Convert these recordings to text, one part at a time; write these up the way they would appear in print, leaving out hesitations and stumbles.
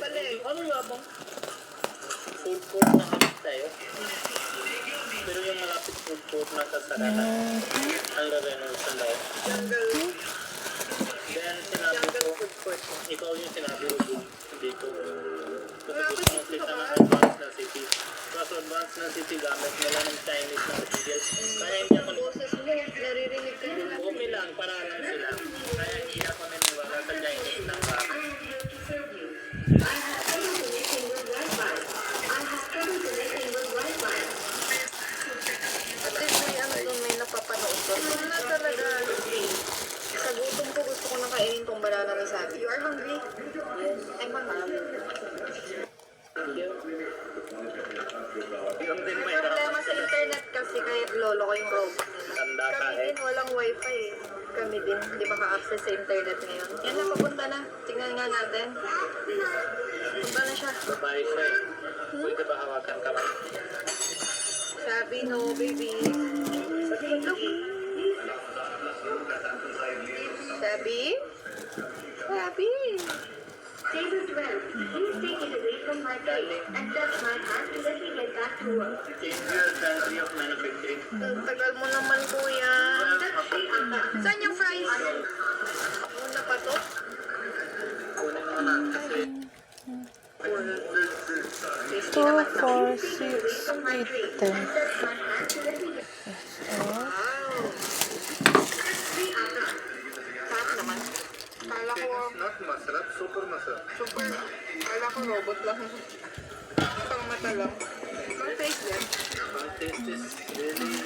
pala eh. Ano yabang? Food court na kami tayo. Pero yung malapit food court na kasaraan. Ang re-renovation daw. Jungle, Then sinabi jungle ko, food court. ikaw yung sinabi ko dito. Kasi Malapit gusto mo dito kita ba? ng advanced na city. Kaso advanced na city gamit nila ng Chinese na materials. Kaya hindi ako Ang boses mo, naririnig ka nila. okay lang, paralan sila. Kaya hindi ako naniwala sa Chinese na gamit. At least may ano doon, may napapanood doon. Ano na talaga, sa gutom ko gusto ko nang kainin tong banana na sabi. You are hungry? Yes. I'm hungry. Yung din May may problema sa internet kasi kaya lolo ko yung robot nila. tanda ka Kami din walang wifi eh. Kami din hindi maka-access sa internet ngayon. Yan na, papunta na. Tingnan nga natin. Punta na siya. Babae siya eh. Pwede ba hawakan ka ba? Sabi no, baby. Look. Sabi? Sabi. Table 12. Please take it away from my plate and touch my hand to let me get back to work. Change your country of manufacturing. Ang tagal mo naman, kuya. Saan yung fries? Una pa to? Kunin mo na kasi Tasty 2, naman. 4, 6, 8, 10. Wow. Sarap naman. Kala ko, not masarap, super masarap. super, kala ko robot lang. Pang mata lang. Ang taste din. Ang taste is really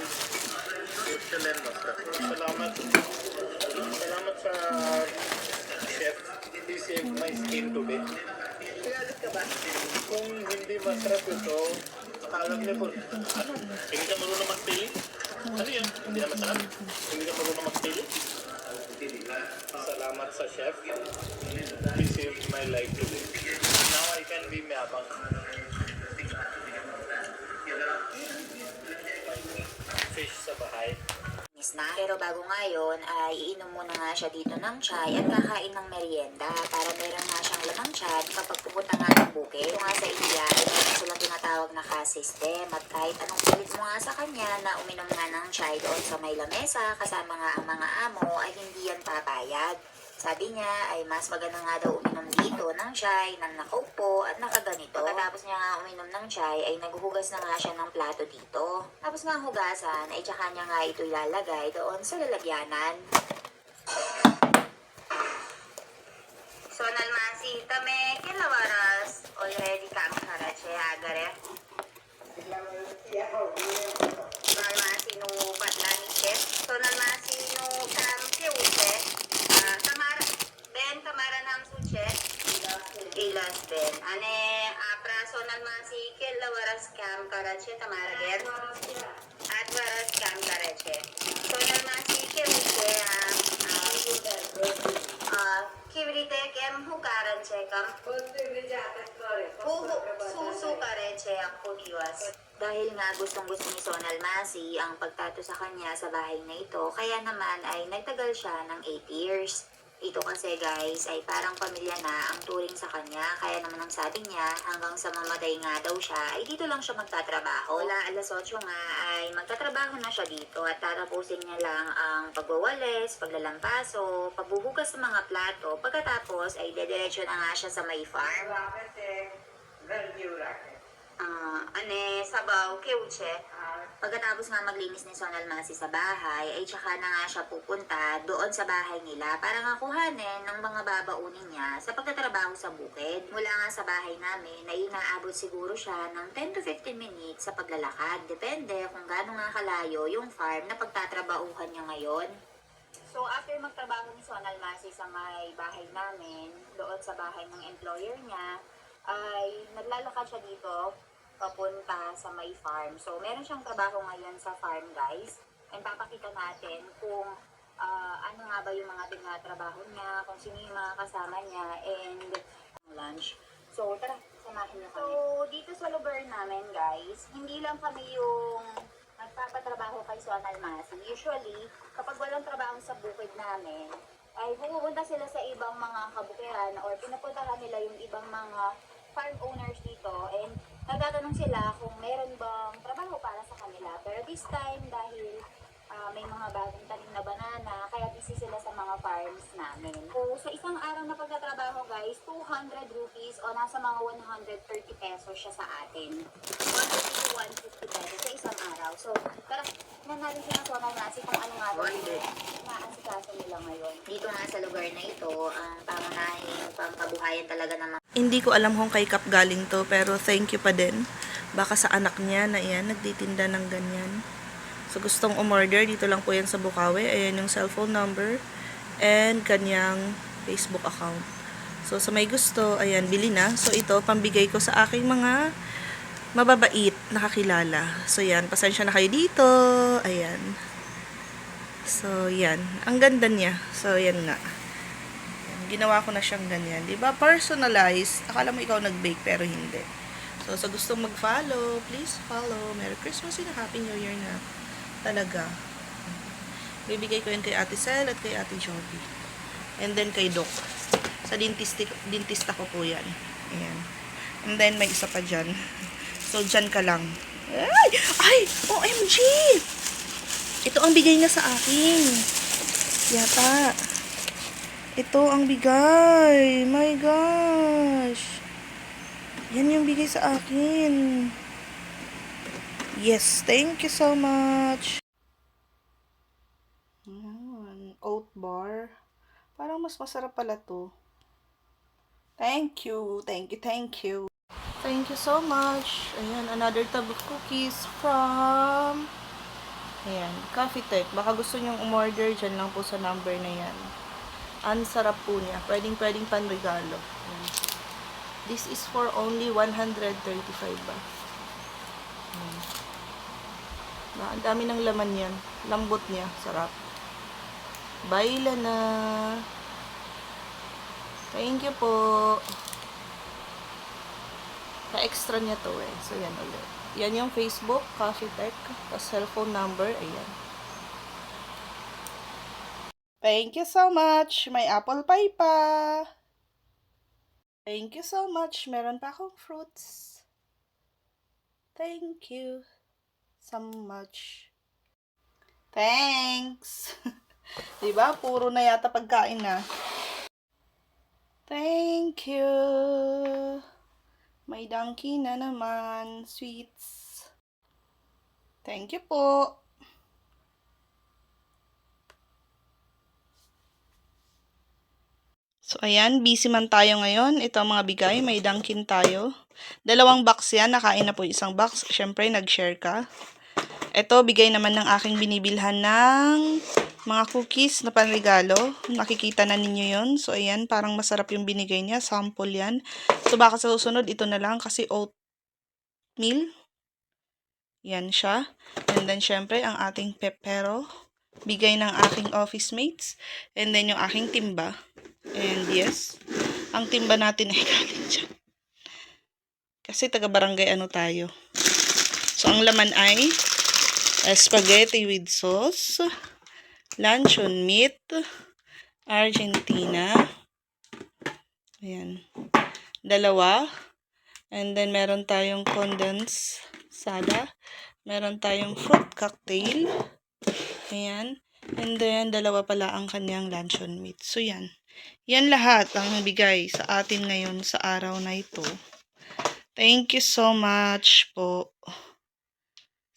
excellent masarap. Salamat. Salamat sa chef. He saved my skin today. Galit ka ba? Kung hindi masarap ito, akala niya po, ano? Hindi ka marunong magpili? Ano yan? Hindi na masarap? Hindi ka marunong magpili? Salamat sa chef. He saved my life today. Now I can be mayabang. Fish sa bahay. Na. Pero bago ngayon ay iinom muna nga siya dito ng chai at kakain ng merienda para meron nga siyang lamang tiyan kapag pupunta nga ng bukid. Ito nga sa India ay meron silang tinatawag na caste system at kahit anong pilit mo nga sa kanya na uminom nga ng chai doon sa may lamesa kasama nga ang mga amo ay hindi yan papayag. Sabi niya ay mas maganda nga daw uminom dito ng chai nang nakaupo at nakaganito. Pagkatapos niya nga uminom ng chai ay naghuhugas na nga siya ng plato dito. Tapos nga hugasan ay tsaka niya nga ito ilalagay doon sa lalagyanan. Sonal masi tame kilawaras already kami karache agare. Sonal masi no patlani chef. Sonal masi no kam ke ute. Tamara nam suche. Ilas ben. Ane apra sonal masi kilawaras kam karache tamara ger. At waras kam karache. Sonal masi ke ute किवरीते केम हु कारण छे कम susu kare che ang puniwas. Dahil nga gustong-gusto ni Sonal Masi ang pagtato sa kanya sa bahay na ito, kaya naman ay nagtagal siya ng 8 years. Ito kasi guys ay parang pamilya na ang turing sa kanya, kaya naman ang sabi niya hanggang sa mamatay nga daw siya ay dito lang siya magtatrabaho. Wala alas 8 nga ay magtatrabaho na siya dito at tatapusin niya lang ang pagwawalis, paglalampaso, pagbuhugas ng mga plato, pagkatapos ay dediretso na nga siya sa may farm. Ane, sabaw, keuche. Pagkatapos nga maglinis ni Sonal Masi sa bahay, ay tsaka na nga siya pupunta doon sa bahay nila para nga kuhanin ng mga babaunin niya sa pagtatrabaho sa bukid. Mula nga sa bahay namin, na inaabot siguro siya ng 10 to 15 minutes sa paglalakad. Depende kung gaano nga kalayo yung farm na pagtatrabahuhan niya ngayon. So, after magtrabaho ni Sonal Masi sa may bahay namin, doon sa bahay ng employer niya, ay naglalakad siya dito papunta sa may farm. So, meron siyang trabaho ngayon sa farm, guys. And papakita natin kung ano nga ba yung mga tinatrabaho niya, kung sino yung mga kasama niya, and lunch. So, tara, samahan niyo kami. So, dito sa lugar namin, guys, hindi lang kami yung nagpapatrabaho kay Sonal Masi. Usually, kapag walang trabaho sa bukid namin, ay pupunta sila sa ibang mga kabukiran or pinapuntahan nila yung ibang mga farm owners dito and nagtatanong sila kung meron bang trabaho para sa kanila. Pero this time, dahil may mga bagong tanim na banana, kaya busy sila sa mga farms namin. So, sa isang araw na pagtatrabaho guys, 200 rupees o nasa mga 130 pesos siya sa atin. 150 to 150 pesos sa isang araw. So, tara, tingnan natin siya ng Sonal Masi kung ano nga ba yung naasikaso nila ngayon. Dito nga sa lugar na ito, ang pangunahing pangkabuhayan talaga ng mga Hindi ko alam kung kay Kap galing to, pero thank you pa din. Baka sa anak niya na yan, nagtitinda ng ganyan. So, gustong umorder, dito lang po yan sa Bukawi. Ayan yung cellphone number and kanyang Facebook account. So, sa may gusto, ayan, bili na. So, ito, pambigay ko sa aking mga mababait na kakilala. So, yan, pasensya na kayo dito. Ayan. So, yan. Ang ganda niya. So, yan nga. Ginawa ko na siyang ganyan. Diba? Personalized. Akala mo ikaw nag-bake, pero hindi. So, sa gustong mag-follow, please follow. Merry Christmas and Happy New Year na. Talaga. Bibigay ko yun kay Ate Sel at kay Ate Joby. And then kay Doc. Sa dentista ko po yan. Ayan. And then may isa pa dyan. So, dyan ka lang. Ay! Ay! OMG! Ito ang bigay na sa akin. Yata. Ito ang bigay. My gosh. Yan yung bigay sa akin. Yes, thank you so much. Ayan, oat bar. Parang mas masarap pala to. Thank you, thank you, thank you. Thank you so much. Ayan, another tub of cookies from ayan, Coffee Tech. Baka gusto nyong umorder, dyan lang po sa number na yan. Ang sarap po niya. Pwedeng panregalo. Ayan. This is for only 135 ba? Ayan. Ang dami ng laman yan. Lambot niya. Sarap. Baila na. Thank you po. Ka-extra niya to eh. So, yan ulit. Yan yung Facebook, Coffee Tech. Tapos cellphone number. Ayan. Thank you so much. May apple pie pa. Thank you so much. Meron pa akong fruits. Thank you so much. Thanks. Diba? Puro na yata pagkain na. Thank you. May donkey na naman. Sweets. Thank you po. So, ayan. Busy man tayo ngayon. Ito ang mga bigay. May Dunkin tayo. 2 box yan. Nakain na po 1 box. Siyempre, nag-share ka. Ito, bigay naman ng aking binibilhan ng mga cookies na panregalo. Nakikita na ninyo yon. So, ayan. Parang masarap yung binigay niya. Sample yan. So, baka sa susunod, ito na lang kasi oatmeal. Yan siya. And then, syempre, ang ating pepero. Bigay ng aking office mates. And then, yung aking timba. And yes, ang timba natin ay galing dyan. Kasi taga-barangay ano tayo. So, ang laman ay spaghetti with sauce, luncheon meat, Argentina. Ayan. 2. And then, meron tayong condensed sada. Meron tayong fruit cocktail. Ayan. And then, 2 pala ang kanyang luncheon meat. So, yan. Yan lahat ang bigay sa atin ngayon sa araw na ito. Thank you so much po.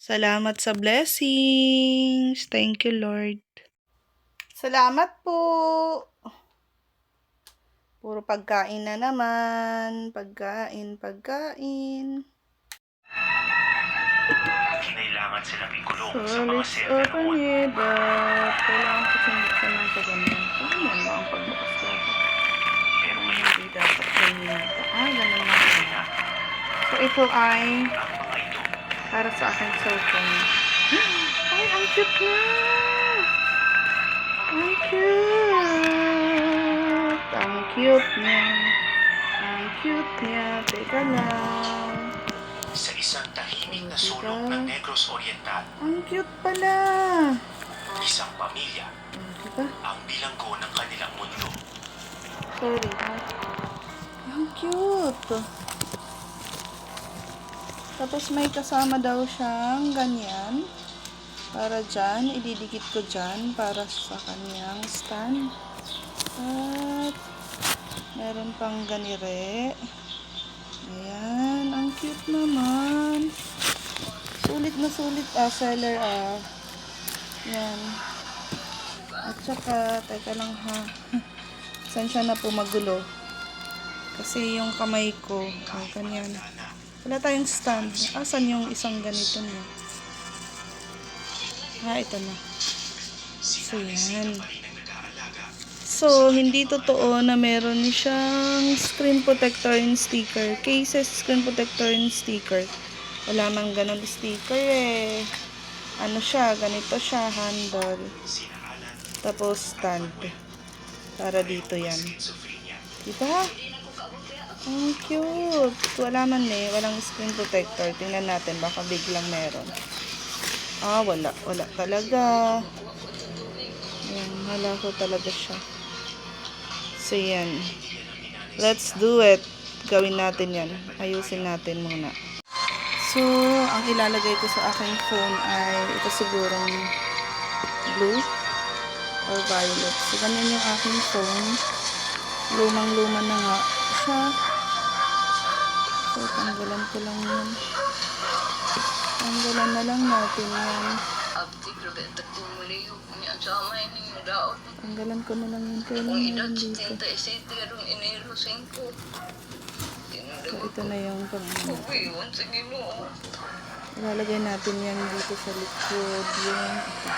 Salamat sa blessings. Thank you, Lord. Salamat po. Puro pagkain na naman. Pagkain. Kailangan silang ikulong So, sa mga let's selda open noon. it up. Kailangan ko sumuksan ng ganyan. Ganyan ba ang pagbukas ko? Pero ngayon, Hindi dapat ganyan. Ganun na. na So, ito ay ang mga ito para sa aking cellphone. Ay, ang cute na! Ang cute! Ang cute niya. Ang cute niya. Teka lang. sa isang tahimik na sulok ng Negros Oriental. Ang cute pala. Isang pamilya Diba? ang bilanggo ng kanilang mundo. Sorry, ha? Ang cute! Tapos may kasama daw siyang ganyan. Para dyan, ididikit ko dyan para sa kanyang stand. At meron pang ganire. Ayan, ang cute naman. Sulit na sulit seller Yan. At saka, teka lang ha. Saan siya na po magulo? Kasi yung kamay ko, ganyan. Wala tayong stand. Asan yung isang ganito niya? Ito na. So, yan. So, hindi totoo na meron siyang screen protector and sticker. Cases, screen protector and sticker. Wala mang ganun sticker eh. Ano siya? Ganito siya, handle. Tapos stand. Para dito yan. Diba? Ang cute. Wala man eh. Walang screen protector. Tingnan natin. Baka biglang meron. Wala. Wala talaga. Ayan. Wala ko talaga siya. So, yan. Let's do it. Gawin natin yan. Ayusin natin muna. So, ang ilalagay ko sa aking phone ay ito sigurong blue or violet. So, ganyan yung aking phone. Lumang-luma na nga siya. So, tanggalan ko lang yun. Tanggalan na lang natin yan. Tanggalan ko na lang yun. Kailan yun dito. So, ito na yung pangalaman. Ilalagay natin yan dito sa likod. Yung ito.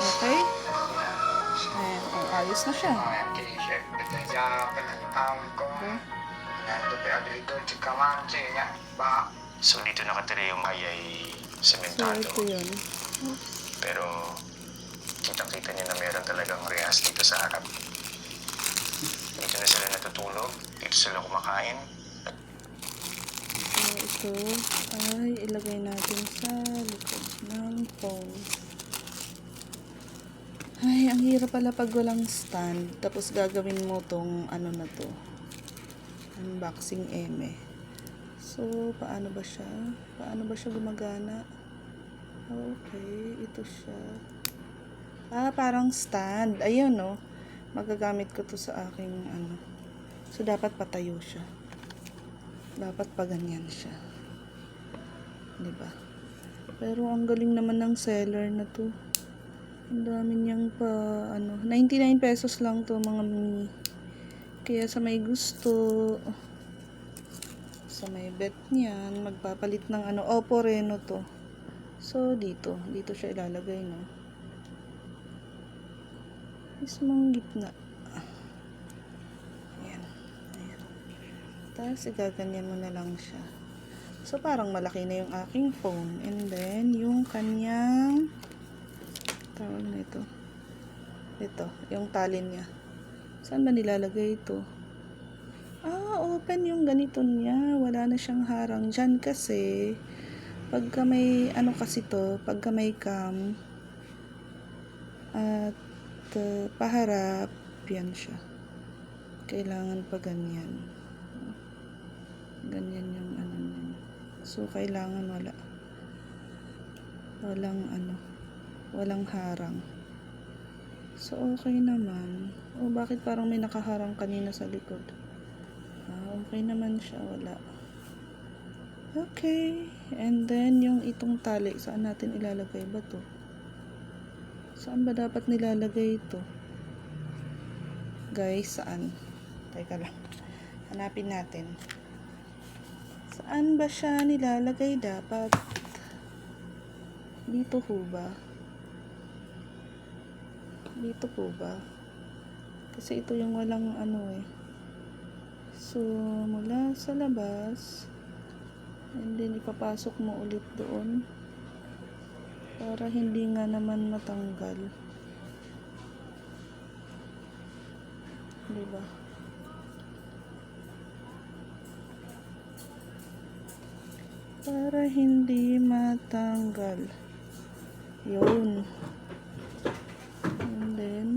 Okay? Ayan, ayos na siya. So dito nakatira yung ayay So, sementado. ito yun. Pero kitang-kita niyo na meron talagang rehas dito sa harap. Dito na sila natutulog, dito sila kumakain. So, ito ay ilagay natin sa likod ng phone. Ay, ang hirap pala pag walang stand. Tapos gagawin mo tong ano na to. Unboxing eme. So, paano ba siya? Paano ba siya gumagana? Okay, ito siya. Parang stand. Ayun, no? Magagamit ko to sa aking ano. So, dapat patayo siya. Dapat pa ganyan siya. Diba? Pero ang galing naman ng seller na to. Ang dami niyang 99 pesos lang to mga mini. Kaya sa may gusto, sa may bet niyan, magpapalit ng Oppo Reno to. So, dito siya ilalagay, no? Mismong gitna. Ayan. Tapos, igaganyan mo na lang siya. So, parang malaki na yung aking phone. And then, yung kanyang tawag na ito. Ito, yung tali niya. Saan ba nilalagay ito? Open yung ganito niya. Wala na siyang harang dyan kasi pagka may kasi to, pagka may cam at paharap, yan siya. Kailangan pa ganyan. Ganyan yung niya. So, kailangan walang harang. So, okay naman. Bakit parang may nakaharang kanina sa likod? Okay naman siya. Wala. Okay. And then, yung itong tali, saan natin ilalagay ba to? Saan ba dapat nilalagay ito? Guys, saan? Teka lang. Hanapin natin. Saan ba siya nilalagay dapat? Dito po ba? Dito po ba? Kasi ito yung walang So, mula sa labas, and then ipapasok mo ulit doon para hindi nga naman matanggal. Diba? Para hindi matanggal. Yun. And then,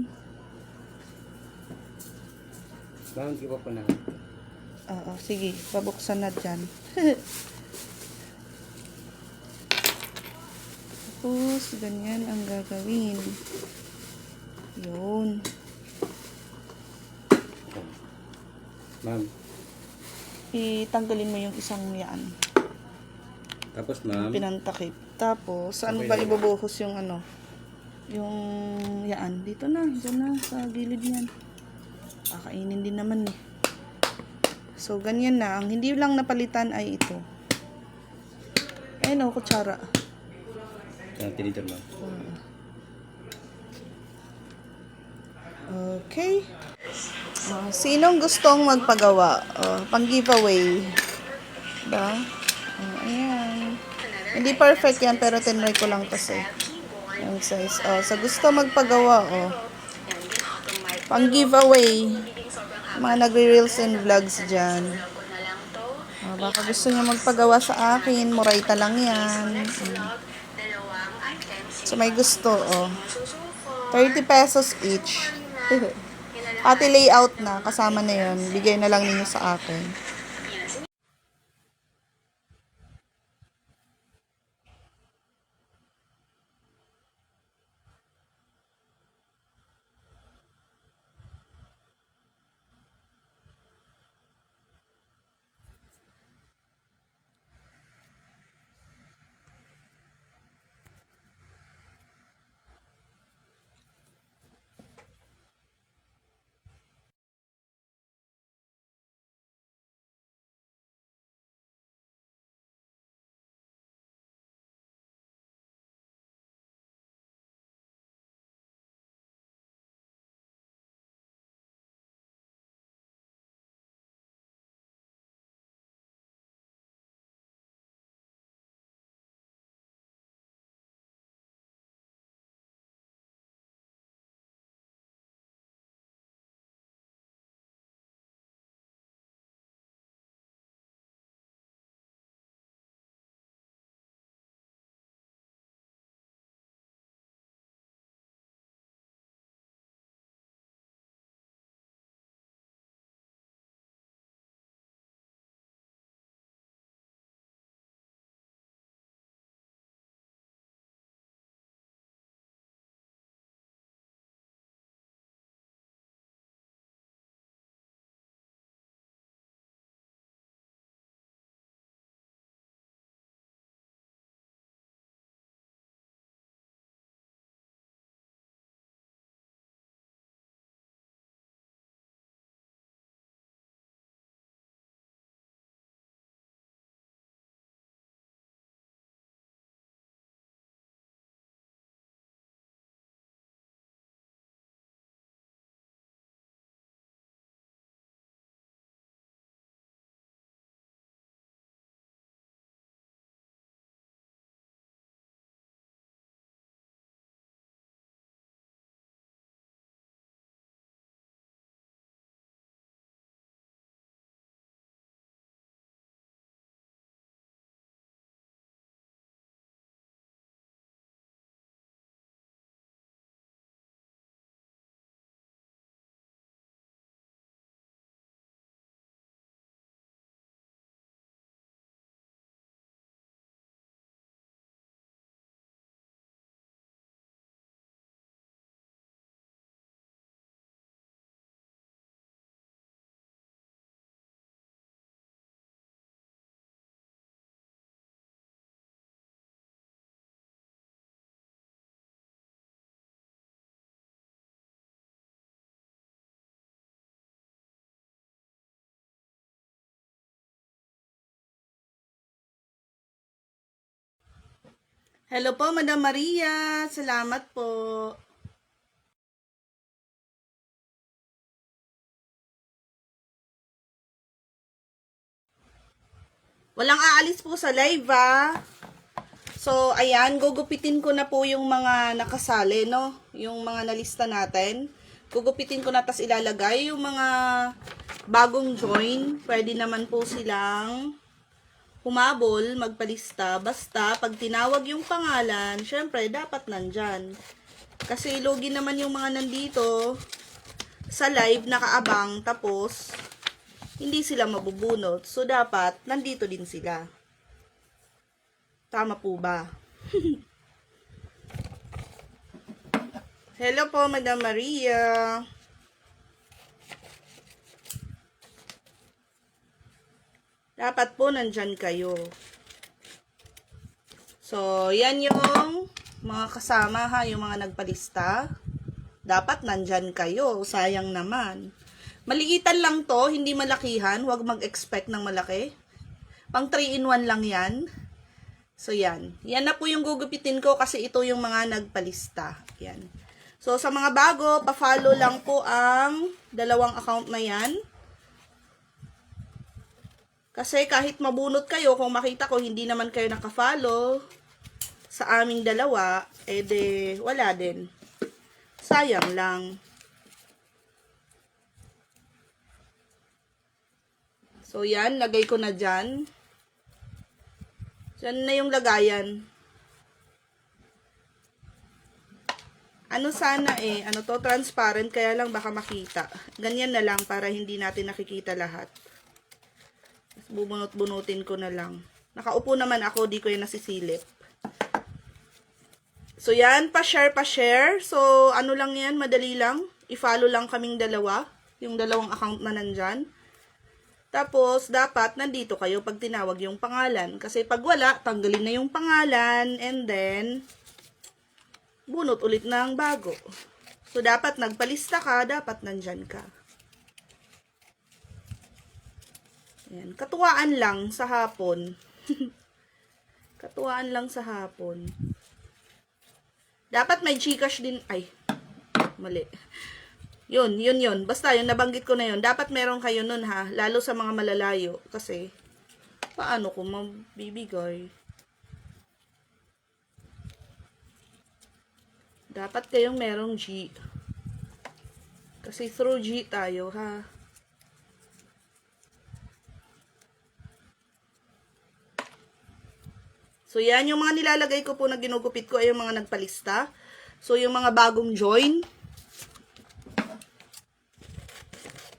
Bakit di ba po na? oo, sige, pabuksan na dyan. Tapos, ganyan ang gagawin. Yun. Ma'am. Itanggalin mo yung isang yan. Tapos ma'am. Pinantakip. Tapos, saan Okay ba na. ibubuhos yung ano? Yung yan. Dito na. Diyan na. Sa gilid yan. Kakainin din naman eh. So, ganyan na. Ang hindi lang napalitan ay ito. Ayun o, kutsara. Tinitor ma'am. Okay. Sinong gustong magpagawa? Pang giveaway. Diba? Ayan. Hindi perfect yan, pero tinry ko lang kasi. Yung size. Sa gusto magpagawa, pang giveaway. Mga nagre-reels and vlogs dyan. Baka gusto niya magpagawa sa akin. Murayta lang yan. So, may gusto, 30 pesos each. Pati layout na, kasama na yun. Bigay na lang ninyo sa akin. Hello po, Madam Maria. Salamat po. Walang aalis po sa live, So, ayan, gugupitin ko na po yung mga nakasali, no? Yung mga nalista natin. Gugupitin ko na, tas ilalagay yung mga bagong join. Pwede naman po silang humabol, magpalista. Basta, pag tinawag yung pangalan, syempre, dapat nandyan. Kasi logi naman yung mga nandito sa live, nakaabang, tapos, hindi sila mabubunot. So, dapat, nandito din sila. Tama po ba? Hello po, Madam Maria. Dapat po nandyan kayo. So, yan yung mga kasama ha, yung mga nagpalista. Dapat nandyan kayo. Sayang naman. Maliitan lang to, hindi malakihan. Huwag mag-expect ng malaki. Pang 3-in-1 lang yan. So, yan. Yan na po yung gugupitin ko kasi ito yung mga nagpalista. Yan. So, sa mga bago, pa-follow lang po ang dalawang account na yan. Kasi kahit mabunot kayo, kung makita ko hindi naman kayo naka-follow sa aming dalawa, edi wala din. Sayang lang. So, yan. Lagay ko na dyan. Dyan na yung lagayan. Ano sana ano to, transparent, kaya lang baka makita. Ganyan na lang para hindi natin nakikita lahat. Bubunot-bunutin ko na lang. Nakaupo naman ako, di ko yan nasisilip. So yan, pa-share. So ano lang yan, madali lang. I-follow lang kaming dalawa, yung dalawang account na nandyan. Tapos, dapat nandito kayo pag tinawag yung pangalan. Kasi pag wala, tanggalin na yung pangalan, and then bunot ulit ng bago. So, dapat nagpalista ka, dapat nandyan ka. Ayan. Katuwaan lang sa hapon. Katuwaan lang sa hapon. Dapat may Gcash din. Ay, mali. Yun. Basta, yun, nabanggit ko na yun. Dapat meron kayo nun, ha. Lalo sa mga malalayo. Kasi, paano ko mabibigay? Dapat kayong merong G. Kasi through G tayo, ha. So, yan. Yung mga nilalagay ko po na ginugupit ko ay yung mga nagpalista. So, yung mga bagong join.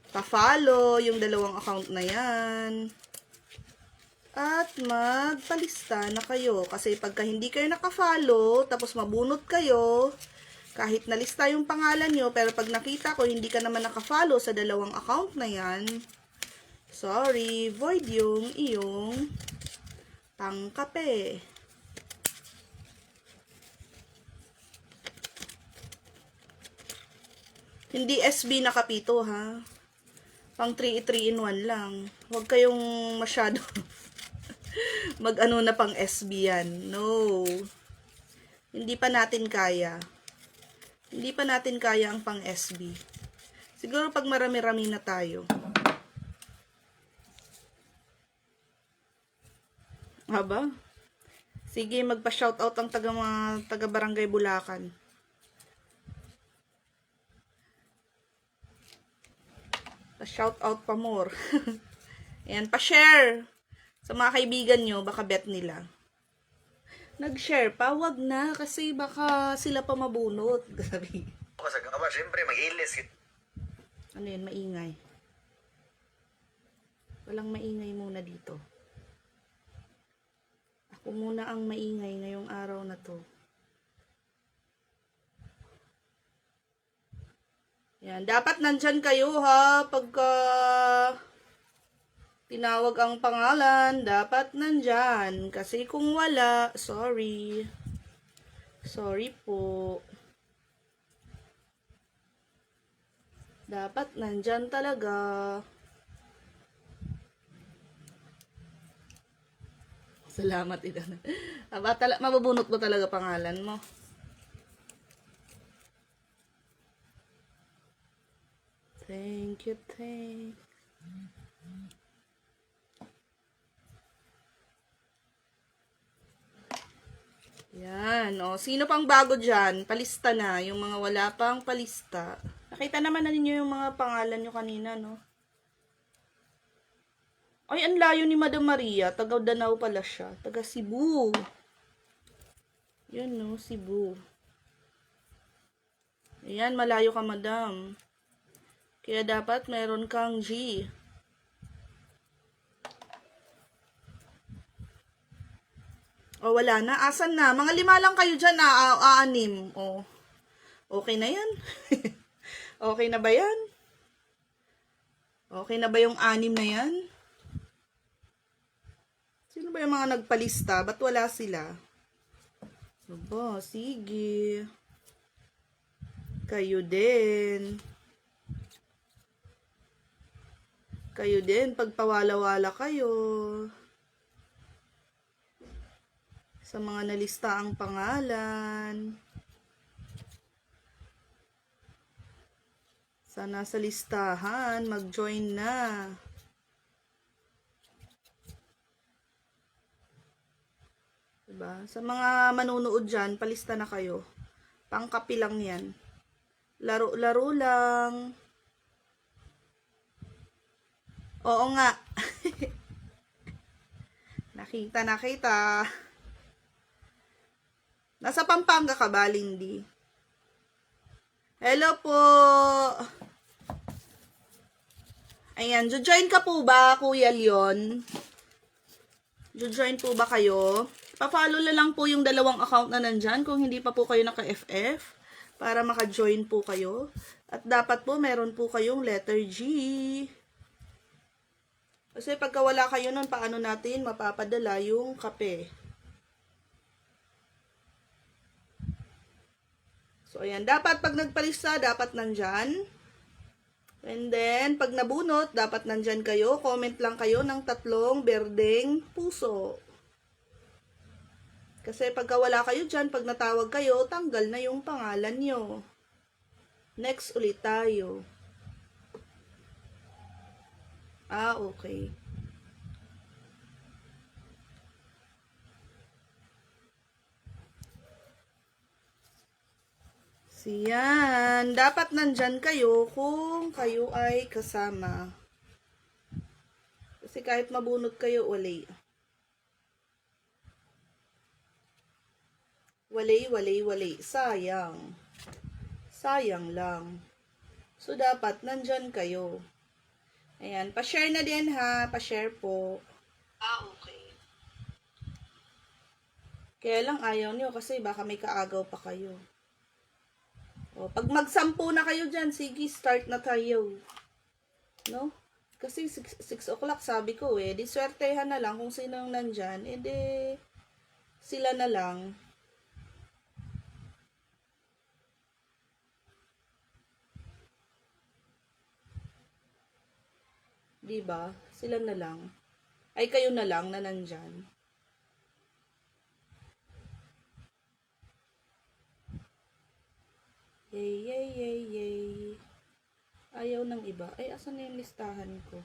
Pa-follow yung dalawang account na yan. At magpalista na kayo. Kasi pagka hindi kayo naka-follow, tapos mabunot kayo, kahit nalista yung pangalan nyo, pero pag nakita ko hindi ka naman naka-follow sa dalawang account na yan, sorry, void yung iyong pangkape. Hindi SB nakapito, ha? Pang 3-in-1 lang. Huwag kayong masyado mag-ano na pang SB yan. No. Hindi pa natin kaya. Hindi pa natin kaya ang pang SB. Siguro pag marami-rami na tayo. Haba? Sige, magpa-shoutout ang taga-barangay Bulacan. Pa-shoutout pa more. Ayan, pa-share. Sa mga kaibigan nyo, baka bet nila. Nag-share pa, wag na. Kasi baka sila pa mabunot. Sabi. Kasi nga siyempre, mag-ilis. Ano yun, maingay. Walang maingay muna dito. Ako muna ang maingay ngayong araw na to. Yan, dapat nandyan kayo, ha. Pagka tinawag ang pangalan, dapat nandyan. Kasi kung wala, sorry. Sorry po. Dapat nandyan talaga. Salamat, Idan. Mabubunot mo talaga pangalan mo. Thank you. Yan, o. Sino pang bago dyan? Palista na. Yung mga wala pang palista. Nakita naman na ninyo yung mga pangalan nyo kanina, no? Ay, ang layo ni Madam Maria. Taga Danao pala siya. Taga Cebu. Yun, no? Cebu. Ayan, malayo ka, Madam. Kaya dapat meron kang G. O, wala na. Asan na? Mga 5 lang kayo dyan, aanim. O, okay na yan. Okay na ba yan? Okay na ba yung 6 na yan? Sino ba yung mga nagpalista? Ba't wala sila? Aba, sige. Kayo din. Kayo din, pagpawala-wala kayo. Sa mga nalista ang pangalan. Sa nasa listahan, mag-join na. Diba? Sa mga manunood dyan, palista na kayo. Pangkapi lang yan. Laro-laro lang. Oo nga. Nakita. Nasa Pampanga ka ba, Lindy? Hello po. Ayan, join ka po ba, Kuya Leon? Join po ba kayo? Pa-follow na lang po yung 2 account na nandyan kung hindi pa po kayo naka-FF para maka-join po kayo. At dapat po meron po kayong letter G. Kasi pagka wala kayo nun, paano natin mapapadala yung kape? So, ayan. Dapat pag nagpalista, dapat nandyan. And then, pag nabunot, dapat nandyan kayo. Comment lang kayo ng 3 berdeng puso. Kasi pagka wala kayo dyan, pag natawag kayo, tanggal na yung pangalan nyo. Next ulit tayo. Okay. Siyan. Dapat nandyan kayo kung kayo ay kasama. Kasi kahit mabunot kayo, wali. Wali. Sayang. Sayang lang. So, dapat nandyan kayo. Ayan. Pa-share na din ha. Pa-share po. Okay. Kaya lang ayaw niyo kasi baka may kaagaw pa kayo. O, pag mag-10 na kayo dyan, sige, start na tayo. No? Kasi 6 o'clock sabi ko di swertehan na lang kung sinong nandyan, sila na lang. Diba? Sila na lang. Ay, kayo na lang na nandyan. Yay. Ayaw ng iba. Ay, asan na yung listahan ko?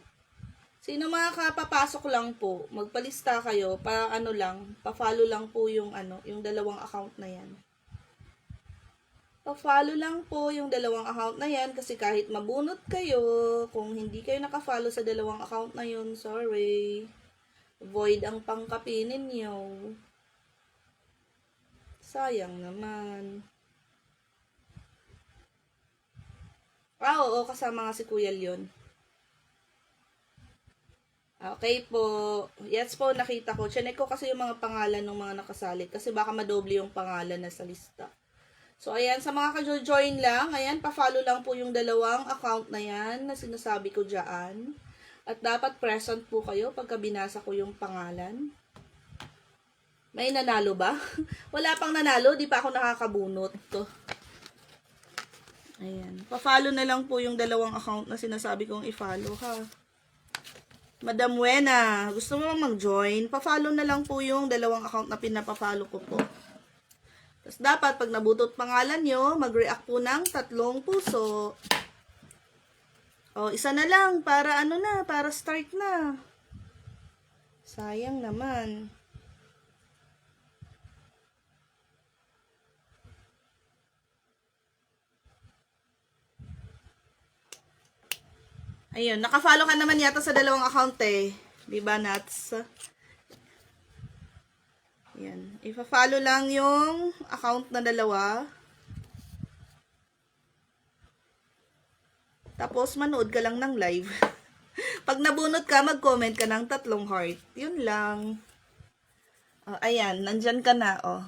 Sino mga kapapasok lang po, magpalista kayo, pa-follow lang po yung 2 account na yan. Pa-follow lang po yung 2 account na yan kasi kahit mabunot kayo, kung hindi kayo naka-follow sa 2 account na yun, sorry. Void ang pangkapi ninyo. Sayang naman. Oo, kasama nga si Kuya Leon. Okay po. Yes po, nakita ko. Chinek ko kasi yung mga pangalan ng mga nakasali kasi baka madoble yung pangalan na sa lista. So, ayan, sa mga ka-join lang, ayan, pa-follow lang po yung 2 account na yan na sinasabi ko dyan. At dapat present po kayo pagka binasa ko yung pangalan. May nanalo ba? Wala pang nanalo, di pa ako nakakabunot. Ayan. Pa-follow na lang po yung 2 account na sinasabi kong i-follow, ha. Madam Wena, gusto mo mag-join? Pa-follow na lang po yung 2 account na pinapa-follow ko po. Tapos dapat, pag nabutot pangalan nyo, mag-react po ng 3 puso. O, isa na lang, para para start na. Sayang naman. Ayun, naka-follow ka naman yata sa dalawang account eh. Di ba, Nats? Ayan. Ipa-follow lang yung account na dalawa. Tapos, manood ka lang ng live. Pag nabunot ka, mag-comment ka ng 3 heart. Yun lang. Oh, ayan, nandyan ka na, oh.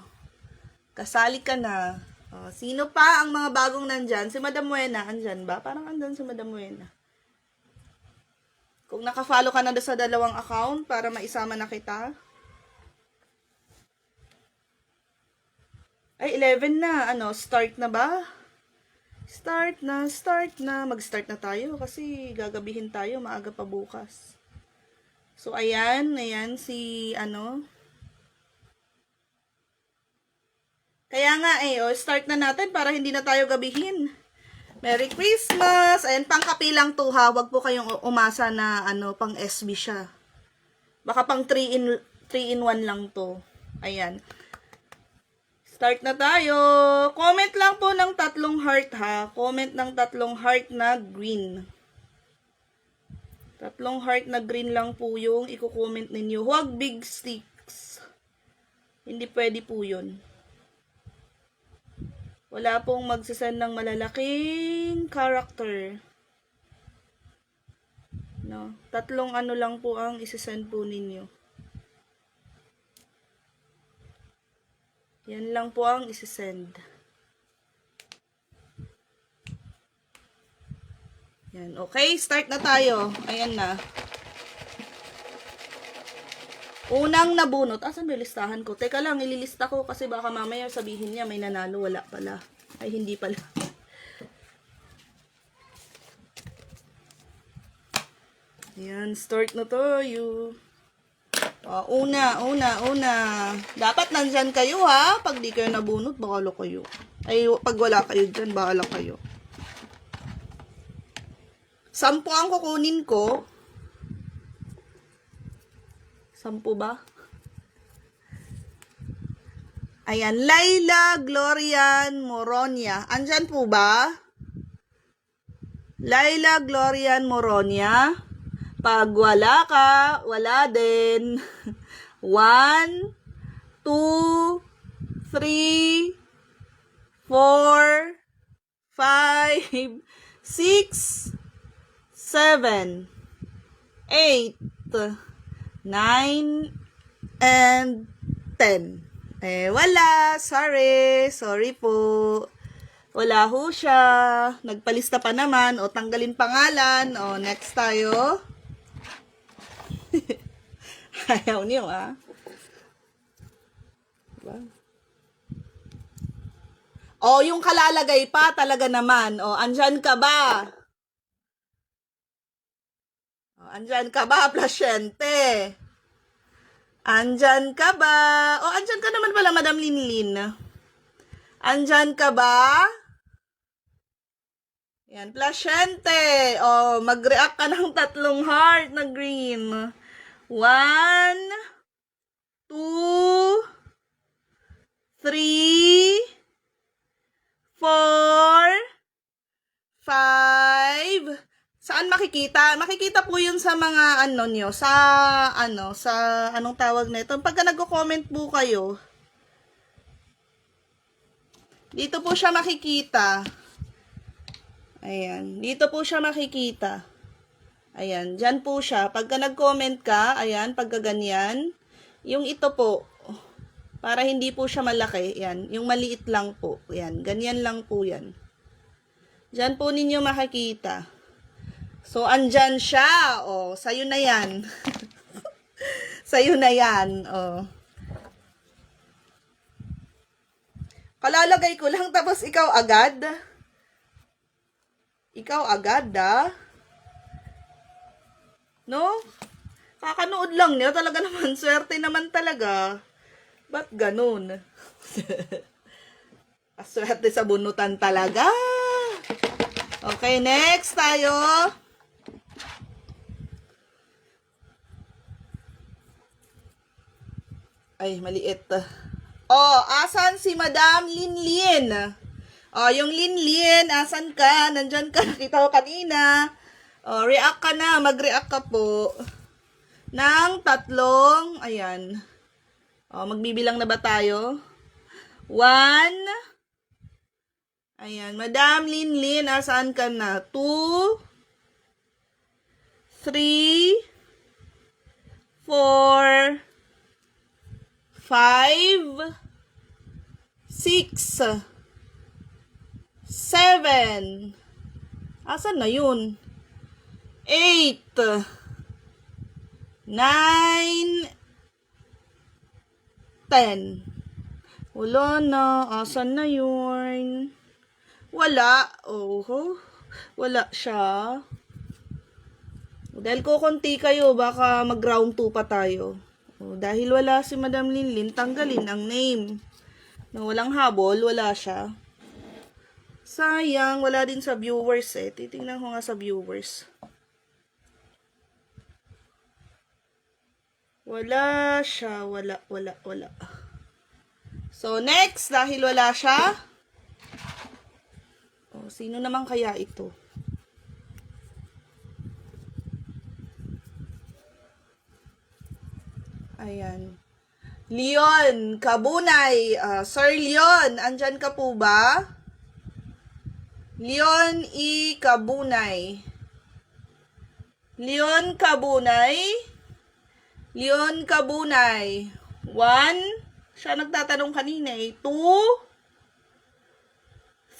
Kasali ka na. Oh, sino pa ang mga bagong nandyan? Si Madam Buena, andyan ba? Parang andyan si Madam Buena. Kung naka-follow ka na sa dalawang account para maisama na kita. Ay, 11 na. Ano, start na ba? Start na. Mag-start na tayo kasi gagabihin tayo. Maaga pa bukas. So, ayan si, Kaya nga start na natin para hindi na tayo gabihin. Merry Christmas! Ayan, pang kape lang to ha. Huwag po kayong umasa na pang SB siya. Baka pang 3 in 1 lang to. Ayan. Start na tayo. Comment lang po ng 3 heart ha. Comment ng 3 heart na green. 3 heart na green lang po yung i-comment ninyo. Huwag big sticks. Hindi pwede po yun. Wala pong magsasend ng malalaking character. No? 3 lang po ang isasend po ninyo. Yan lang po ang isasend. Yan. Okay, start na tayo. Ayan na. Unang nabunot. Asan yung listahan ko? Teka lang, ililista ko kasi baka mamaya sabihin niya may nanalo. Wala pala. Ay, hindi pala. Ayan, start na tayo. Una. Dapat nandyan kayo ha. Pag di kayo nabunot, bakala kayo. Ay, pag wala kayo dyan, bahala kayo. 10 ang kukunin ko. 10 ba? Ayan, Laila Glorian Moronia. Andyan po ba? Laila Glorian Moronia. Pag wala ka, wala din. 1, 2, 3, 4, 5, 6, 7, 8, 9, and 10. Wala. Sorry po. Wala ho siya. Nagpalista pa naman. O, tanggalin pangalan. O, next tayo. Ayaw niyo, Diba? O, yung kalalagay pa, talaga naman. O, andyan ka ba? O, andyan ka ba, Plasyente? Andyan ka ba? O, andyan ka naman pala, Madam Linlin. Andyan ka ba? Yan, Plasyente. O, mag-react ka ng 3 heart na green. 1, 2, 3, 4, 5. Saan makikita? Makikita po yun sa mga nyo, sa anong tawag nito. Pagka nagko-comment po kayo, dito po siya makikita. Ayan, dito po siya makikita. Ayan, dyan po siya. Pagka nag-comment ka, ayan, pagka ganyan, yung ito po, para hindi po siya malaki, yan, yung maliit lang po, yan, ganyan lang po yan. Dyan po ninyo makikita. So, andyan siya, sa'yo na yan. Sa'yo na yan, Kalalagay ko lang, tapos ikaw agad. Ikaw agad, No? Kakanood lang niya. Talaga naman. Swerte naman talaga. Ba't ganun? Swerte sa bunutan talaga. Okay, next tayo. Ay, maliit. Asan si Madam Linlin? Yung Linlin, asan ka? Nandyan ka. Nakita ko kanina. Oh, react ka na. Mag-react ka po. Ng 3. Ayan. Oh, magbibilang na ba tayo? 1. Ayan. Madam Linlin, asaan ka na? 2. 3. 4. 5. 6. 7. Asan na yun? 8. 9. 10. Wala na. Asan na yun? Wala. Oh, wala siya. Dahil kukunti kayo, baka mag-round 2 pa tayo. Oh, dahil wala si Madam Linlin, tanggalin ang name. Nang walang habol, wala siya. Sayang, wala din sa viewers eh. Titingnan ko nga sa viewers. Wala siya. Wala. So, next, dahil wala siya. Oh, sino naman kaya ito? Ayan. Leon Kabunay. Sir Leon, andyan ka po ba? Leon E. Kabunay. Leon Kabunay. Leon Kabunay. 1. Siya nagtatanong kanina eh. 2.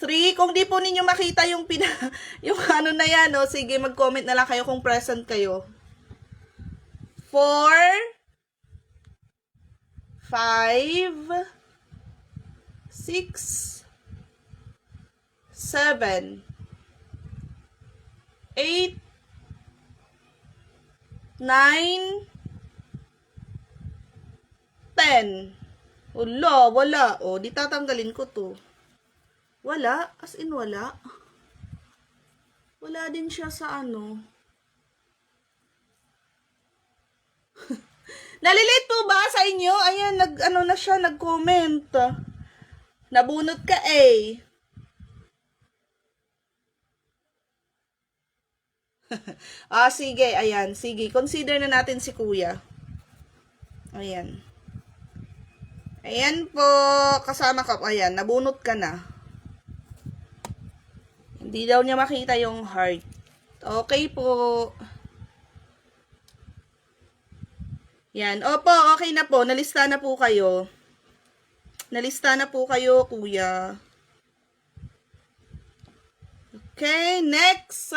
3. Kung di po ninyo makita yung yung ano na yan, oh, sige, mag-comment na lang kayo kung present kayo. 4. 5. 6. 7, 8, 9, 10. Wala. O, di tatanggalin ko to. Wala. As in, wala. Wala din siya sa ano. Nalilate po ba sa inyo? Ayan, nag-comment. Nabunot ka eh. Sige, ayan, sige, consider na natin si kuya. Ayan. Ayan po, kasama ka, ayan, nabunot ka na. Hindi daw niya makita yung heart. Okay po. Yan, opo, okay na po, nalista na po kayo. Nalista na po kayo, kuya. Okay, next.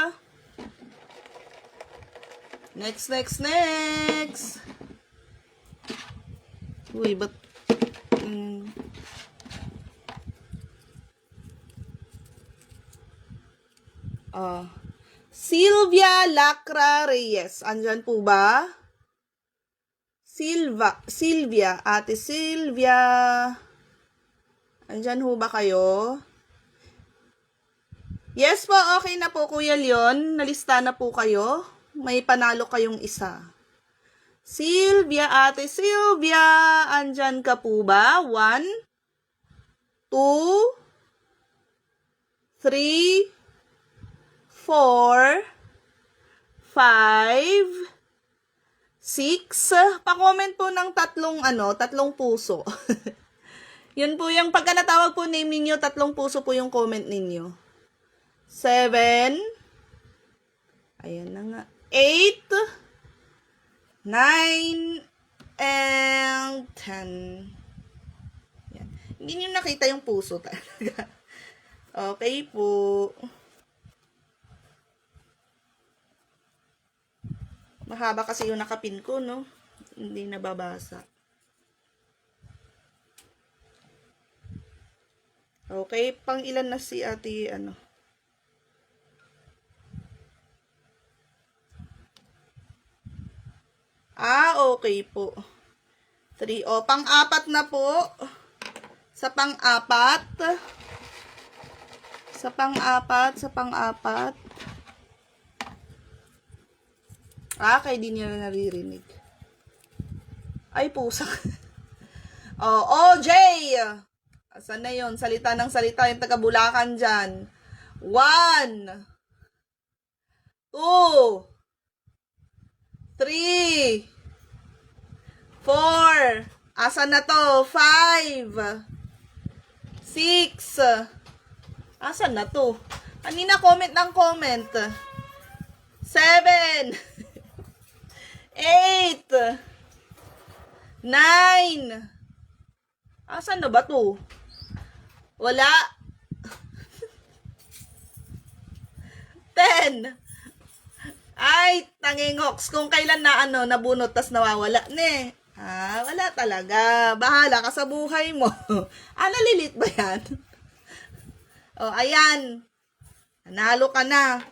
Next. Uy, ba't... Sylvia Lacra Reyes. Andyan po ba? Sylvia. Ate Sylvia. Andyan ho ba kayo? Yes po, okay na po, Kuya Leon. Nalista na po kayo. May panalo kayong isa. Sylvia, Ate Sylvia, andyan ka po ba? 1, 2, 3, 4, 5, 6. Pa-comment po ng tatlong puso. Yun po yung pagka natawag po name ninyo, 3 puso po yung comment ninyo. 7. Ayan na nga. 8, 9, and 10. Yan. Hindi nyo nakita yung puso talaga. Okay po. Mahaba kasi yung nakapin ko, no? Hindi nababasa. Okay, pang ilan na si ate, okay po. 3. O, pang-apat na po. Sa pang-apat. Kaya di niya naririnig. Ay, pusa. OJ! Asan na yun? Salita ng salita yung taga-Bulacan dyan. 1. 2, 3, 4, asan na to? 5, 6, asan na to? Kanina comment ng comment. 7, 8, 9, asan na ba to? Wala. 10. Ay, tangingoks. Kung kailan na nabunot tas nawawala ne. Wala talaga. Bahala ka sa buhay mo. Nalilit ba yan? Ayan. Nanalo ka na.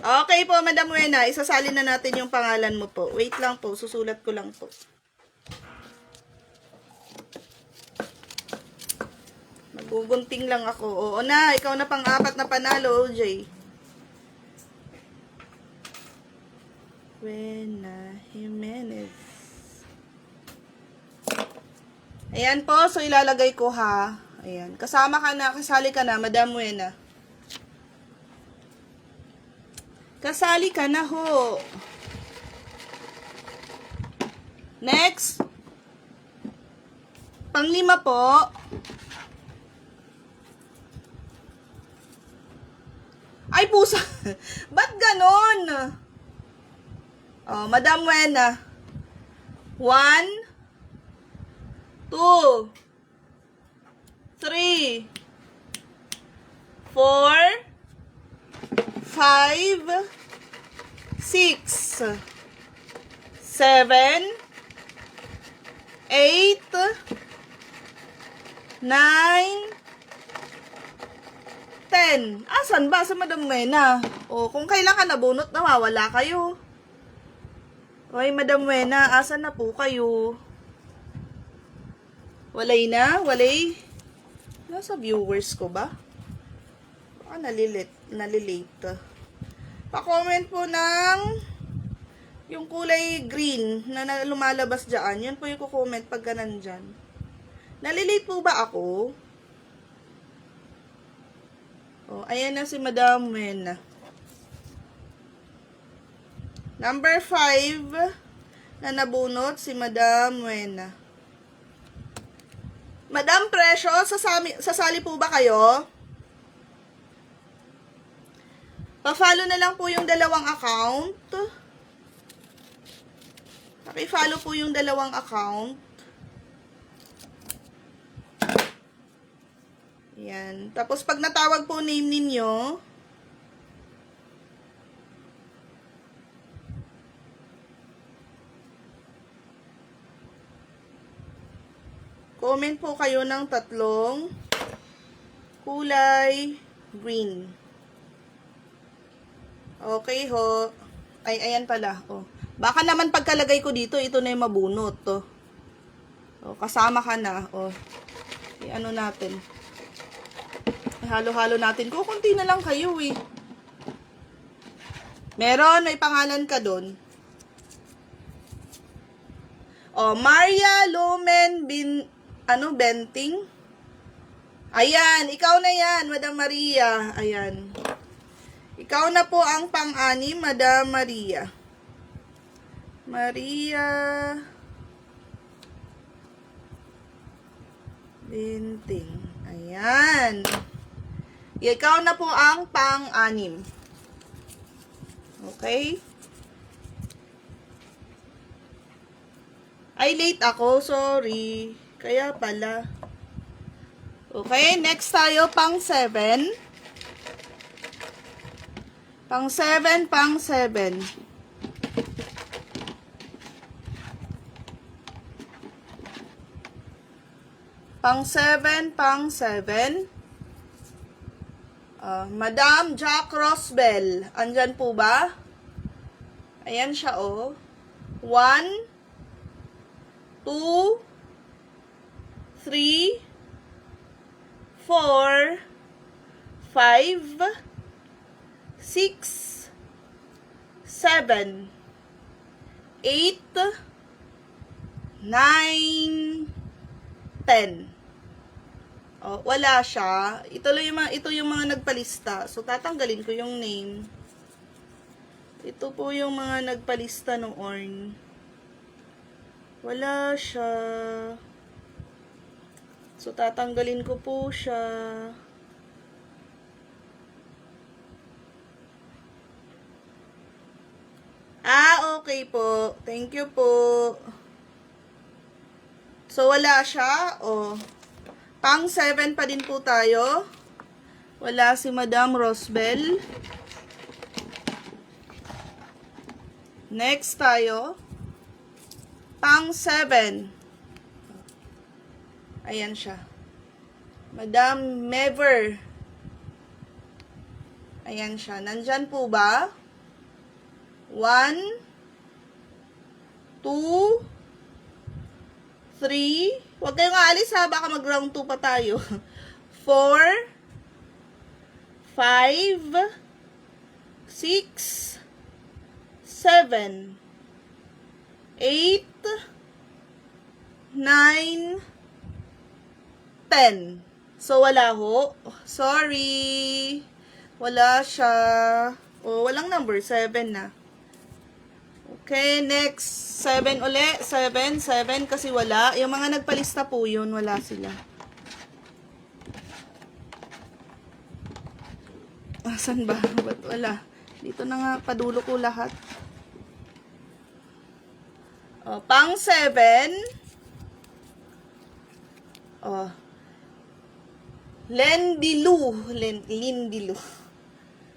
Okay po, Madam Wena. Isasalin na natin yung pangalan mo po. Wait lang po. Susulat ko lang po. Magugunting lang ako. Oo na. Ikaw na pang-apat na panalo, OJ. Wena Jimenez. Ayan po. So, ilalagay ko ha. Ayan. Kasama ka na. Kasali ka na, Madam Wena. Kasali ka na ho. Next. Panglima po. Ay, pusa. Ba't ganon? Madam Wena. 1, 2, 3, 4, 5, 6, 7, 8, 9, 10. Asan ba sa Madam Wena? Kung kailan ka nabunot, nawawala kayo. Oy, Madam Wena, asan na po kayo? Walay na? Walay? Nasa viewers ko ba? Baka nalilate. Pa-comment po ng yung kulay green na lumalabas dyan. Yun po yung kukomment pagka nandyan. Nalilate po ba ako? Ayan na si Madam Wena. Number 5 na nabunot si Madam Wena. Madam Precious, sasali po ba kayo? Pa-follow na lang po yung dalawang account. Paki-follow po yung dalawang account. Yan. Tapos pag natawag po name ninyo, comment po kayo ng 3 kulay green. Okay ho. Ay, ayan pala. Baka naman pagkalagay ko dito, ito na yung mabunot. Kasama ka na. I-ano natin. Halo-halo natin. Kukunti na lang kayo eh. Meron, may pangalan ka doon. Maria Lumen Benting. Ayan, ikaw na yan, Madam Maria. Ayan. Ikaw na po ang pang-anim, Madam Maria. Maria Benting. Ayan. Ikaw na po ang pang-anim. Okay? Ay, late ako. Sorry. Kaya pala. Okay, next tayo, pang-7. Pang-7. Pang-7. Madam Jack Rosbel. Andyan po ba? Ayan siya, 1, 2, 3, 4, 5, 6, 7, 8, 9, 9, 10. Oh, wala siya. Ito yung mga nagpalista. So, tatanggalin ko yung name. Ito po yung mga nagpalista noon. Wala siya. So, tatanggalin ko po siya. Okay po. Thank you po. So, wala siya. Pang 7 pa din po tayo. Wala si Madam Rosbel. Next tayo. Pang 7. Ayan siya. Madam Mever. Ayan siya. Nandyan po ba? 1, 2, 3. Huwag kayong aalis ha. Baka mag-round 2 pa tayo. 4, 5, 6, 7, 8, 9, 10. So, wala ho. Sorry. Wala siya. Walang number. 7 na. Okay, next. 7 uli. 7 kasi wala. Yung mga nagpalista po yun, wala sila. Asan ba? Ba't wala? Dito na nga, padulo ko lahat. Pang 7. Lindilu.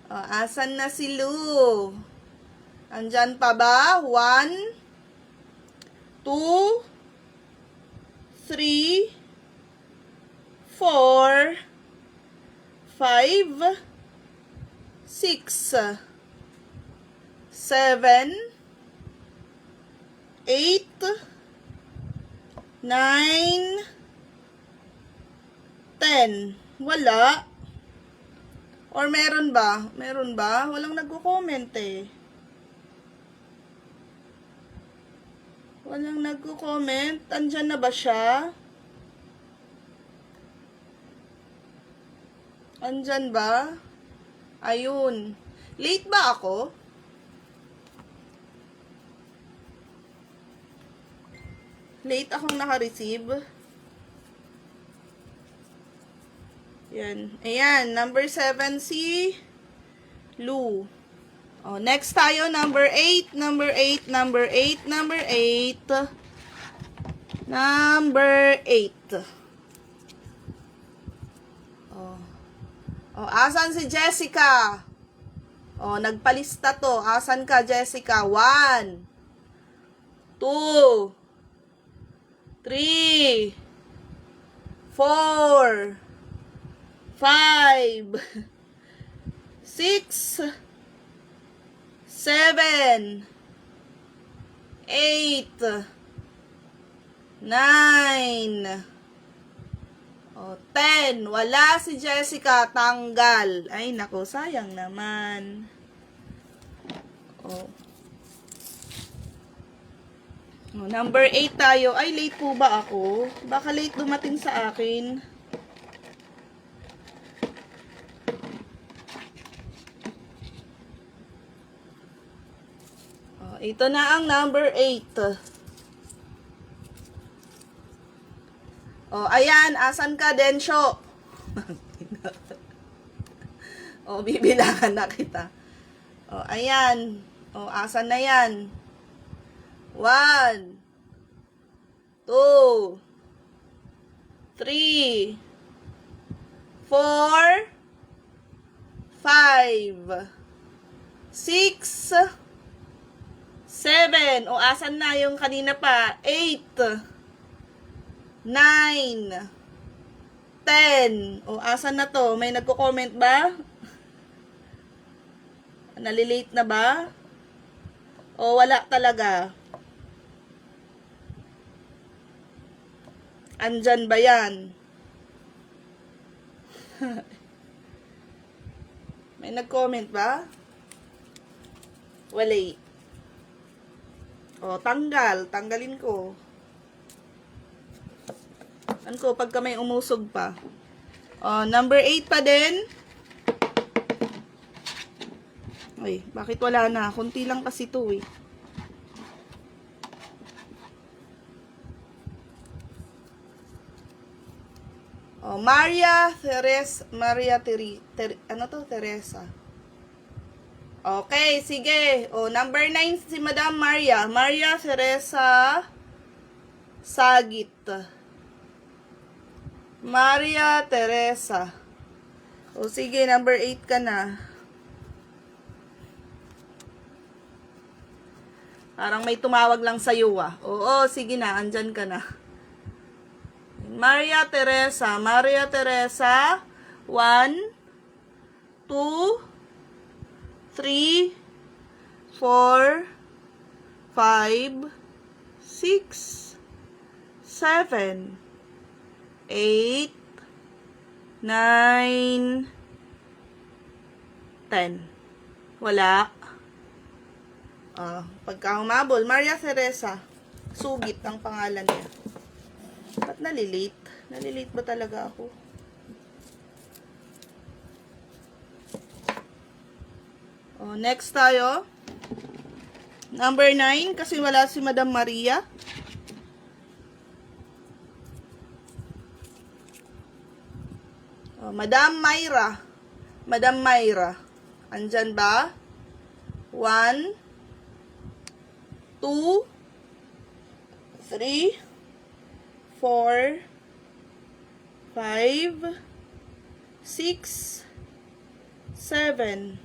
Asan na si Lu? Andyan pa ba? 1, 2, 3, 4, 5, 6, 7, 8, 9, 10. Wala. Or meron ba? Meron ba? Walang nagko-comment eh. Walang nagko-comment. Andyan na ba siya? Andyan ba? Ayun. Late ba ako? Late akong naka-receive. Yan. Ayan. Number 7 si Lu. Next tayo. Number 8. Number 8. Number 8. Number 8. Number 8. Asan si Jessica? Nagpalista to. Asan ka, Jessica? 1, 2, 3, 4, 5, 6, 7, 8, 9, 10. Wala si Jessica. Tanggal. Ay, nako. Sayang naman. Number 8 tayo. Ay, late po ba ako? Baka late dumating sa akin. Ito na ang number 8. Ayan. Asan ka, Densyo? Bibilangan na kita. Ayan. Asan na yan? 1, 2, 3, 4, 5, 6, 7. Asan na yung kanina pa? 8, 9, 10. Asan na to? May nagko-comment ba? Nalilate na ba? Wala talaga. Andyan ba yan? May nag-comment ba? Wala. Tanggal. Tanggalin ko. Ano ko, pagka may umusog pa. Number 8 pa din. Ay, bakit wala na? Kunti lang kasi to eh. Maria Teresa. Okay, sige. Number 9 si Madam Maria. Maria Teresa Sagit. Maria Teresa. Sige, number 8 ka na. Parang may tumawag lang sa'yo ah. Oo, sige na, andyan ka na. Maria Teresa. 1, 2, 3, 4, 5, 6, 7, 8, 9, 10. Wala. Pagka humabol, Maria Teresa. Sugit ang pangalan niya. Ba't nalilate? Nalilate ba talaga ako? Next tayo. Number 9, kasi wala si Madam Maria. Madam Myra. Madam Myra. Andyan ba? 1, 2, 3, 4, 5, 6, 7,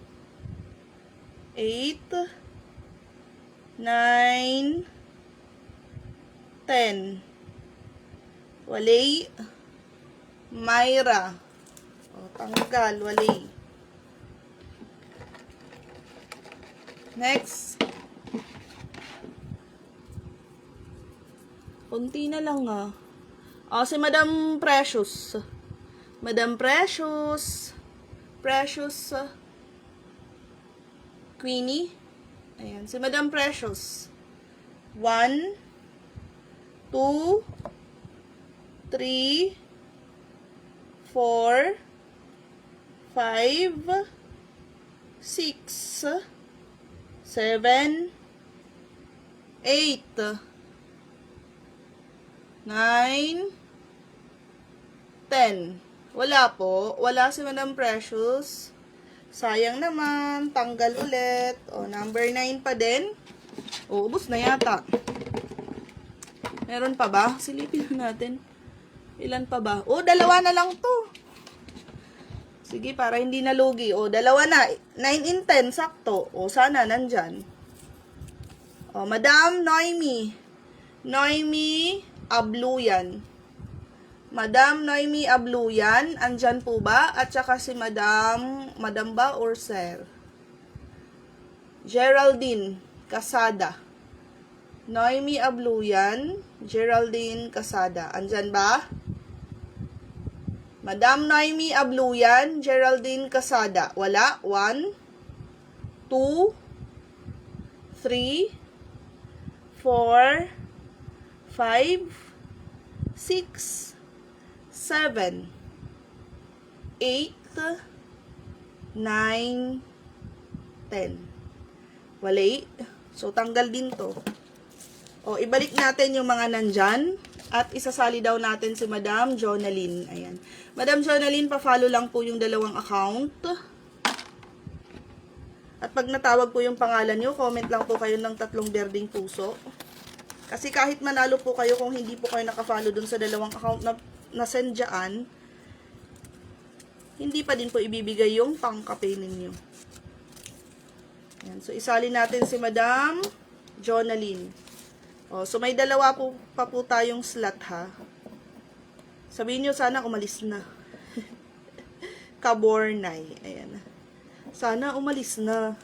8, 9, 10. Wali. Myra. Tanggal. Wali. Next. Kunti na lang ah. Si Madam Precious. Madam Precious. Precious. Queenie. Ayan. Si Madam Precious. 1, 2, 3, 4, 5, 6, 7, 8, 9, 10. Wala po. Wala si Madam Precious. Sayang naman. Tanggal ulit. Number 9 pa din. Ubus na yata. Meron pa ba? Silipin natin. Ilan pa ba? Dalawa na lang to. Sige, para hindi nalugi. Dalawa na. 9 in 10. Sakto. Sana nandyan. Madam Noemi. Noemi Abluyan. Madam Noemi Abluyan, andyan po ba? At saka si Madam ba or Sir? Geraldine Casada. Noemi Abluyan, Geraldine Casada. Andyan ba? Madam Noemi Abluyan, Geraldine Casada. Wala? 1, 2, 3, 4, 5, 6, 7, 8, 9, 10. Wali. So, tanggal din to. Ibalik natin yung mga nandyan. At isasali daw natin si Madam Jonaline. Ayan. Madam Jonaline, pa-follow lang po yung dalawang account. At pag natawag po yung pangalan nyo, comment lang po kayo ng 3 berdeng puso. Kasi kahit manalo po kayo kung hindi po kayo nakafollow dun sa dalawang account na send dyan, hindi pa din po ibibigay yung pangkape ninyo. Ayan. So, isali natin si Madam Jonaline. So, may dalawa po pa po tayong slot ha. Sabihin nyo, sana umalis na. Kabornay. Ayan. Sana umalis na.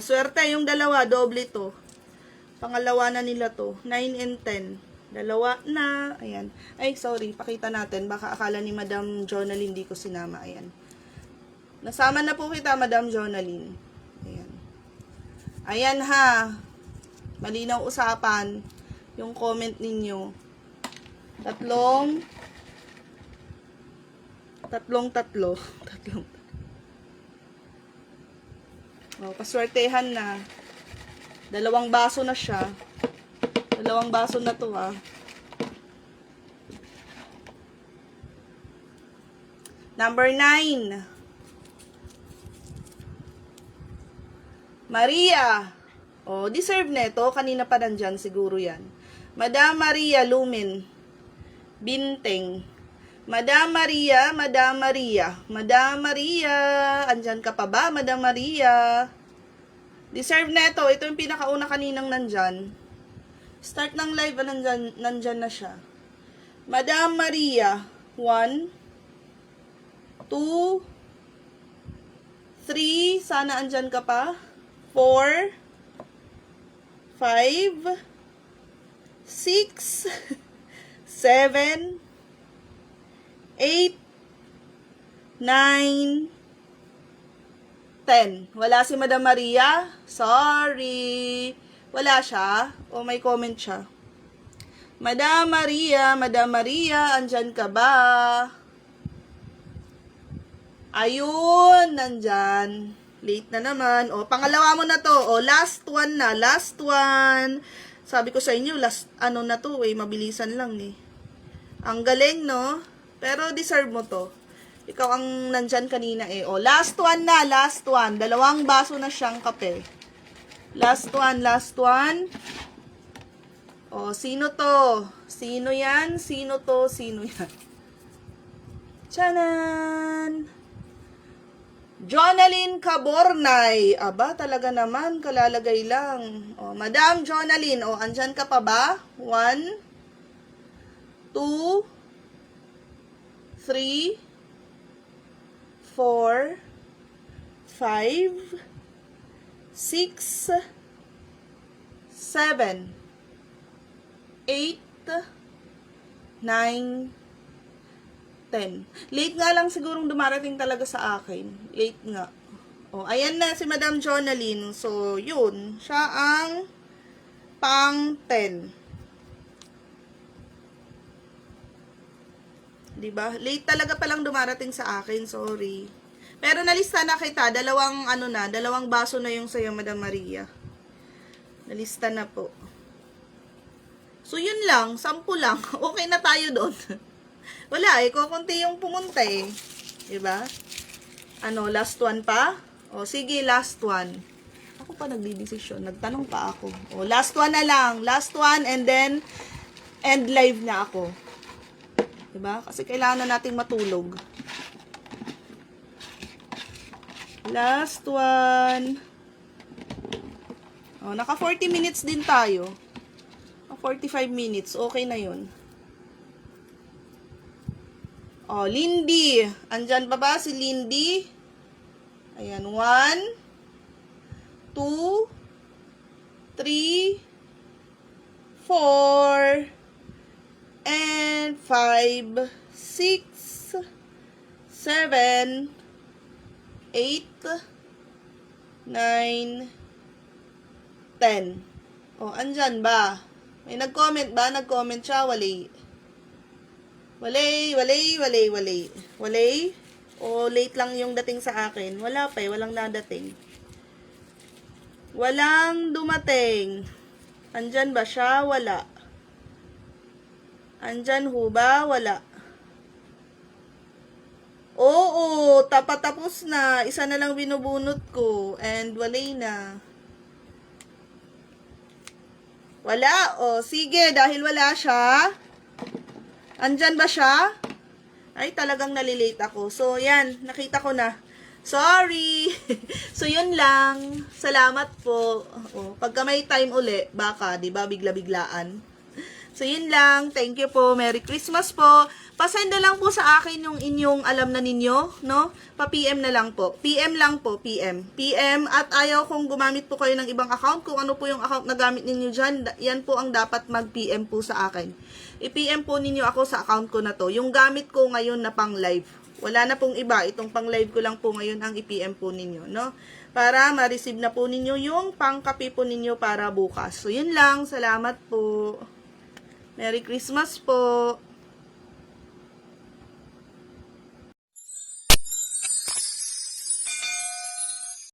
Swerte yung dalawa, doble to. Pangalawa na nila to. 9 and 10. Dalawa na. Ayan. Ay, sorry. Pakita natin. Baka akala ni Madam Jonaline hindi ko sinama. Ayan. Nasama na po kita, Madam Jonaline. Ayan. Ayan ha. Malinaw usapan. Yung comment ninyo. Tatlo. Oh, paswertehan na. 2 baso na siya. 2 baso na to, ah. Number 9. Maria. Oh, deserve neto. Kanina pa nandyan siguro yan. Madam Maria Lumen. Binteng. Madam Maria. Andyan ka pa ba, Madam Maria? Deserve neto. Ito yung pinakauna kaninang nandyan. Start ng live, nandyan na siya. Madam Maria. 1, 2, 3. Sana andyan ka pa. 4, 5, 6, 7, 8, 9, 10. Wala si Madam Maria? Sorry. Wala siya? O may comment siya? Madam Maria, andyan ka ba? Ayun, nandyan. Late na naman. O, pangalawa mo na to. O, last one na. Sabi ko sa inyo, na to mabilisan lang eh. Ang galing, no? Pero deserve mo to. Ikaw ang nandyan kanina eh. O, last one na. 2 baso na siyang kape. Last one. O, sino to? Sino yan? Tiyanan! Jonalyn Cabornay. Aba, talaga naman, kalalagay lang. O, Madam Jonalyn, andyan ka pa ba? 1, 2, 3, 4, 5, 6, 7, 8, 9, 10. Late nga lang sigurong dumarating talaga sa akin. Late nga. O, ayan na si Madam Jonalyn. So, yun. Siya ang pang 10. Diba? Late talaga palang dumarating sa akin. Sorry. Pero nalista na kita. 2 baso na yung sa'yo, Madam Maria. Nalista na po. So, yun lang. 10 lang. Okay na tayo doon. Wala eh, kukunti yung pumunta eh. Diba? Last one pa? O, sige, last one. Ako pa nagdidesisyon. Nagtanong pa ako. O, last one na lang. Last one and then end live na ako. Diba? Kasi kailangan na nating matulog. Last one. O, naka 40 minutes din tayo. 45 minutes. Okay na yun. Oh, Lindy. Andyan pa ba si Lindy? Ayan, 1, 2, 3, 4, and 5, 6, 7, 8, 9, 10. Oh, andyan ba? May nag-comment ba? Nag-comment siya? Walay. O late lang yung dating sa akin. Wala pa eh. Walang nadating. Walang dumating. Andyan ba siya? Wala. Andyan ho ba? Wala. Oo, tapos na. Isa na lang binubunot ko. And walay na. Wala. O, sige. Dahil wala siya. Andyan ba siya? Ay, talagang nalilate ako. So, yan. Nakita ko na. Sorry. So, yun lang. Salamat po. O, pagka may time uli, baka, diba, bigla-biglaan. So, yun lang. Thank you po. Merry Christmas po. Pasenda lang po sa akin yung inyong alam na ninyo, no? Pa-PM na lang po. PM lang po, PM. PM at ayaw kong gumamit po kayo ng ibang account. Kung ano po yung account na gamit ninyo dyan, yan po ang dapat mag-PM po sa akin. I-PM po ninyo ako sa account ko na to. Yung gamit ko ngayon na pang live. Wala na pong iba. Itong pang live ko lang po ngayon ang i-PM po ninyo, no? Para ma-receive na po ninyo yung pang-kape po ninyo para bukas. So, yun lang. Salamat po. Merry Christmas po.